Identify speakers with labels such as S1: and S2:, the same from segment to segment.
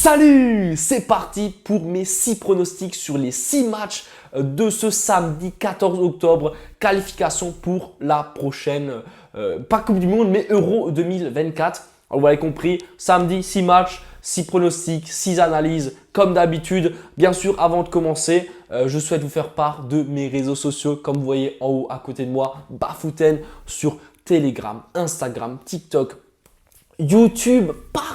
S1: Salut, c'est parti pour mes 6 pronostics sur les 6 matchs de ce samedi 14 octobre. Qualification pour la prochaine, pas Coupe du Monde, mais Euro 2024. Alors, vous l'avez compris, samedi 6 matchs, 6 pronostics, 6 analyses comme d'habitude. Bien sûr, avant de commencer, je souhaite vous faire part de mes réseaux sociaux. Comme vous voyez en haut à côté de moi, Baffouten sur Telegram, Instagram, TikTok, YouTube, partout.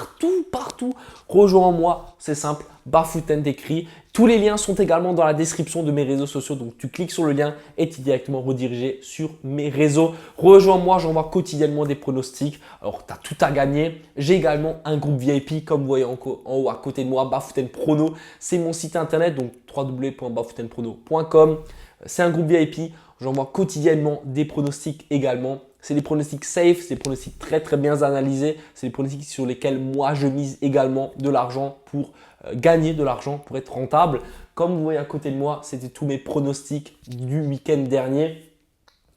S1: Rejoins-moi, c'est simple, Baffouten écrit. Tous les liens sont également dans la description de mes réseaux sociaux. Donc, tu cliques sur le lien et tu es directement redirigé sur mes réseaux. Rejoins-moi, j'envoie quotidiennement des pronostics. Alors, tu as tout à gagner. J'ai également un groupe VIP, comme vous voyez en haut à côté de moi, Baffouten Prono. C'est mon site internet, donc www.bafoutenprono.com. C'est un groupe VIP. J'envoie quotidiennement des pronostics également. C'est des pronostics safe, c'est des pronostics très bien analysés. C'est des pronostics sur lesquels moi je mise également de l'argent pour gagner de l'argent, pour être rentable. Comme vous voyez à côté de moi, c'était tous mes pronostics du week-end dernier.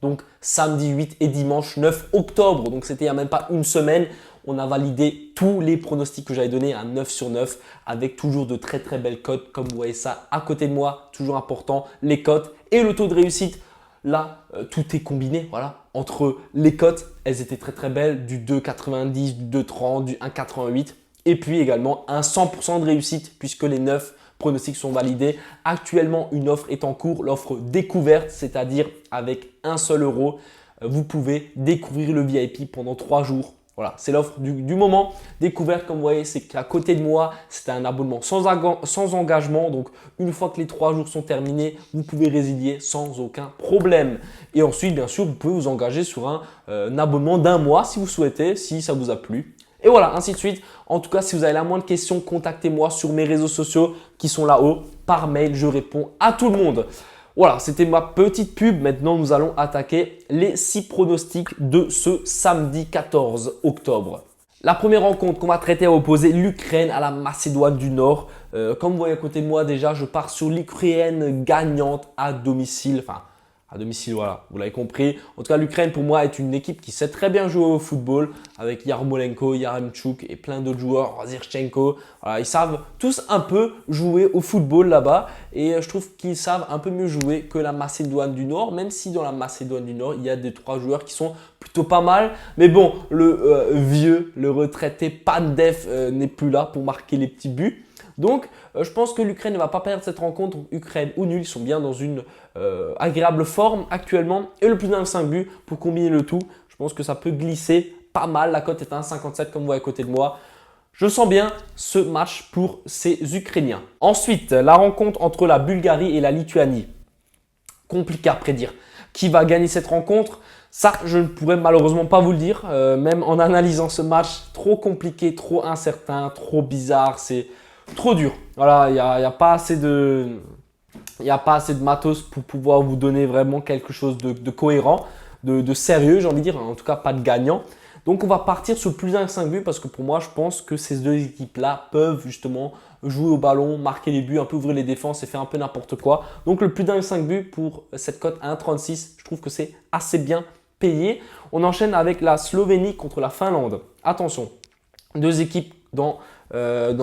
S1: Donc samedi 8 et dimanche 9 octobre. Donc c'était il n'y a même pas une semaine. On a validé tous les pronostics que j'avais donnés à 9 sur 9 avec toujours de très belles cotes. Comme vous voyez ça à côté de moi, toujours important, les cotes et le taux de réussite. Là, tout est combiné, voilà, entre les cotes, elles étaient très belles, du 2,90, du 2,30, du 1,88 et puis également un 100% de réussite puisque les 9 pronostics sont validés. Actuellement, une offre est en cours, l'offre découverte, c'est-à-dire avec 1 seul euro, vous pouvez découvrir le VIP pendant 3 jours. Voilà, c'est l'offre du moment. Découverte, comme vous voyez, c'est qu'à côté de moi, c'est un abonnement sans engagement. Donc, une fois que les 3 jours sont terminés, vous pouvez résilier sans aucun problème. Et ensuite, bien sûr, vous pouvez vous engager sur un abonnement d'1 mois si vous souhaitez, si ça vous a plu. Et voilà, ainsi de suite. En tout cas, si vous avez la moindre question, contactez-moi sur mes réseaux sociaux qui sont là-haut. Par mail, je réponds à tout le monde. Voilà, c'était ma petite pub. Maintenant, nous allons attaquer les 6 pronostics de ce samedi 14 octobre. La première rencontre qu'on va traiter va opposer l'Ukraine à la Macédoine du Nord. Comme vous voyez à côté de moi déjà, je pars sur l'Ukraine gagnante à domicile. Enfin, à domicile, voilà, vous l'avez compris. En tout cas, l'Ukraine pour moi est une équipe qui sait très bien jouer au football avec Yarmolenko, Yaremchuk et plein d'autres joueurs, Zirchenko. Voilà, ils savent tous un peu jouer au football là-bas et je trouve qu'ils savent un peu mieux jouer que la Macédoine du Nord, même si dans la Macédoine du Nord, il y a 2-3 joueurs qui sont plutôt pas mal. Mais bon, le retraité Pandev n'est plus là pour marquer les petits buts. Donc, je pense que l'Ukraine ne va pas perdre cette rencontre. Ukraine ou nul, ils sont bien dans une agréable forme actuellement. Et le plus d'un 5 buts pour combiner le tout. Je pense que ça peut glisser pas mal. La cote est à 1,57 comme vous voyez à côté de moi. Je sens bien ce match pour ces Ukrainiens. Ensuite, la rencontre entre la Bulgarie et la Lituanie. Compliqué à prédire. Qui va gagner cette rencontre? Ça, je ne pourrais malheureusement pas vous le dire. Même en analysant ce match, trop compliqué, trop incertain, trop bizarre. C'est trop dur. Voilà, il n'y a pas assez de matos pour pouvoir vous donner vraiment quelque chose de cohérent, de sérieux, j'ai envie de dire. En tout cas, pas de gagnant. Donc, on va partir sur plus d'un 5 buts parce que pour moi, je pense que ces deux équipes-là peuvent justement jouer au ballon, marquer les buts, un peu ouvrir les défenses et faire un peu n'importe quoi. Donc, le plus d'un 5 buts pour cette cote à 1,36, je trouve que c'est assez bien payé. On enchaîne avec la Slovénie contre la Finlande. Attention, deux équipes dans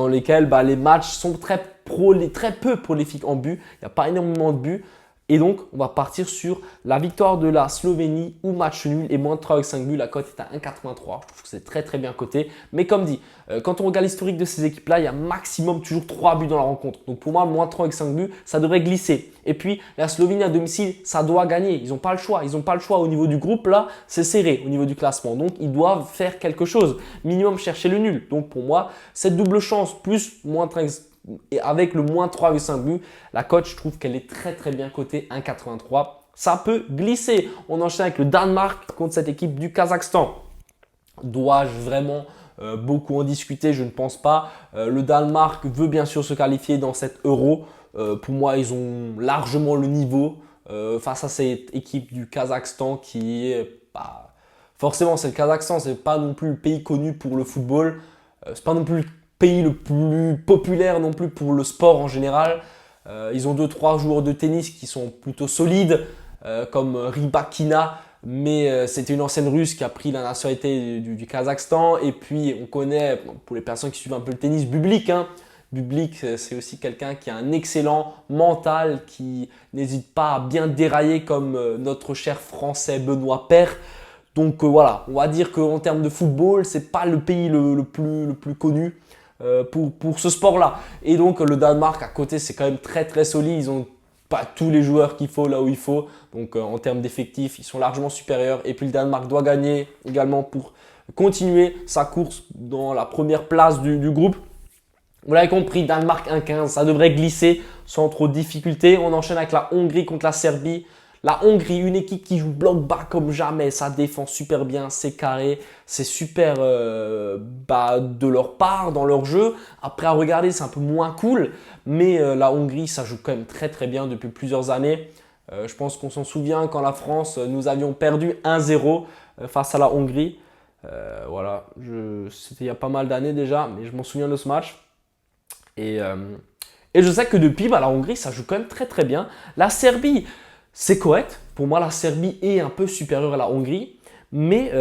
S1: lesquelles les matchs sont très peu prolifiques en but. Il n'y a pas énormément de buts. Et donc, on va partir sur la victoire de la Slovénie ou match nul et moins de 3,5 buts. La cote est à 1,83. Je trouve que c'est très bien coté. Mais comme dit, quand on regarde l'historique de ces équipes-là, il y a maximum toujours 3 buts dans la rencontre. Donc pour moi, moins de 3,5 buts, ça devrait glisser. Et puis, la Slovénie à domicile, ça doit gagner. Ils n'ont pas le choix. Ils n'ont pas le choix au niveau du groupe. Là, c'est serré au niveau du classement. Donc, ils doivent faire quelque chose. Minimum chercher le nul. Donc pour moi, cette double chance plus moins 13 et avec le moins 3,5 buts, la cote, je trouve qu'elle est très bien cotée, 1,83. Ça peut glisser. On enchaîne avec le Danemark contre cette équipe du Kazakhstan. Dois-je vraiment beaucoup en discuter? Je ne pense pas. Le Danemark veut bien sûr se qualifier dans cet euro. Pour moi, ils ont largement le niveau face à cette équipe du Kazakhstan qui est pas… Forcément, c'est le Kazakhstan, c'est pas non plus le pays connu pour le football. C'est pas non plus le pays le plus populaire non plus pour le sport en général. Ils ont 2-3 joueurs de tennis qui sont plutôt solides, comme Rybakina, mais c'était une ancienne russe qui a pris la nationalité du Kazakhstan. Et puis, on connaît, pour les personnes qui suivent un peu le tennis, Bublik, Bublik, c'est aussi quelqu'un qui a un excellent mental, qui n'hésite pas à bien dérailler comme notre cher Français Benoît Paire. Donc voilà, on va dire qu'en termes de football, c'est pas le pays le plus connu pour ce sport-là. Et donc le Danemark à côté, c'est quand même très très solide. Ils ont pas tous les joueurs qu'il faut là où il faut. Donc en termes d'effectifs, ils sont largement supérieurs. Et puis le Danemark doit gagner également pour continuer sa course dans la première place du groupe. Vous l'avez compris, Danemark 1-15, ça devrait glisser sans trop de difficultés. On enchaîne avec la Hongrie contre la Serbie. La Hongrie, une équipe qui joue bloc bas comme jamais, ça défend super bien, c'est carré, c'est super de leur part dans leur jeu. Après à regarder, c'est un peu moins cool, mais la Hongrie, ça joue quand même très très bien depuis plusieurs années. Je pense qu'on s'en souvient quand la France, nous avions perdu 1-0 face à la Hongrie. Voilà, c'était il y a pas mal d'années déjà, mais je m'en souviens de ce match. Et je sais que depuis, la Hongrie, ça joue quand même très très bien. La Serbie, c'est correct. Pour moi, la Serbie est un peu supérieure à la Hongrie. Mais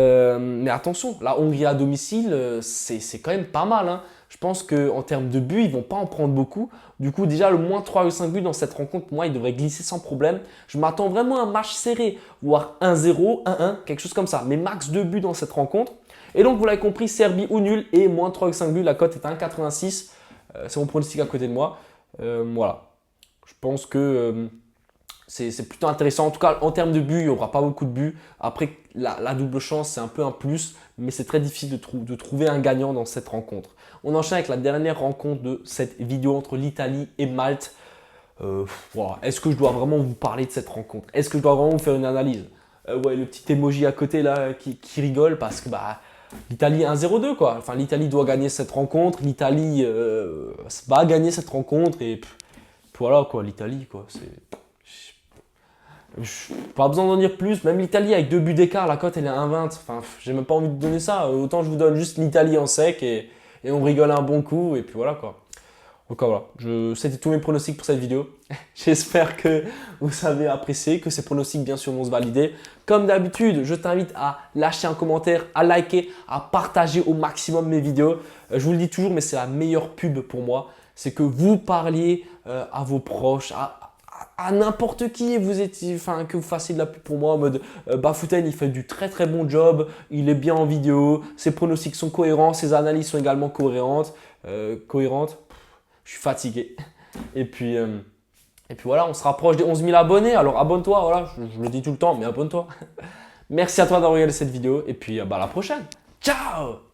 S1: attention, la Hongrie à domicile, c'est quand même pas mal. Hein. Je pense qu'en termes de buts, ils ne vont pas en prendre beaucoup. Du coup, déjà, le moins 3,5 buts dans cette rencontre, pour moi, il devrait glisser sans problème. Je m'attends vraiment à un match serré, voire 1-0, 1-1, quelque chose comme ça. Mais max 2 buts dans cette rencontre. Et donc, vous l'avez compris, Serbie ou nul et moins 3,5 buts. La cote est à 1,86. C'est mon pronostic à côté de moi. Voilà. Je pense que c'est plutôt intéressant. En tout cas, en termes de buts, il n'y aura pas beaucoup de buts. Après, la double chance, c'est un peu un plus. Mais c'est très difficile de trouver un gagnant dans cette rencontre. On enchaîne avec la dernière rencontre de cette vidéo entre l'Italie et Malte. Voilà. Est-ce que je dois vraiment vous parler de cette rencontre? Est-ce que je dois vraiment vous faire une analyse? Ouais, le petit emoji à côté là qui rigole parce que l'Italie 1-0-2 quoi. Enfin, l'Italie doit gagner cette rencontre. L'Italie va gagner cette rencontre et voilà quoi, l'Italie quoi. Pas besoin d'en dire plus. Même l'Italie avec 2 buts d'écart, la cote elle est à 1,20. Enfin, j'ai même pas envie de donner ça. Autant je vous donne juste l'Italie en sec et on rigole un bon coup et puis voilà quoi. Donc voilà, c'était tous mes pronostics pour cette vidéo. J'espère que vous avez apprécié, que ces pronostics bien sûr vont se valider. Comme d'habitude, je t'invite à lâcher un commentaire, à liker, à partager au maximum mes vidéos. Je vous le dis toujours, mais c'est la meilleure pub pour moi. C'est que vous parliez à vos proches, à n'importe qui, que vous fassiez de la pub pour moi en mode Bafouten, il fait du très très bon job, il est bien en vidéo, ses pronostics sont cohérents, ses analyses sont également cohérentes. Je suis fatigué. Et puis voilà, on se rapproche des 11 000 abonnés. Alors abonne-toi, voilà, je le dis tout le temps, mais abonne-toi. Merci à toi d'avoir regardé cette vidéo et puis à la prochaine. Ciao!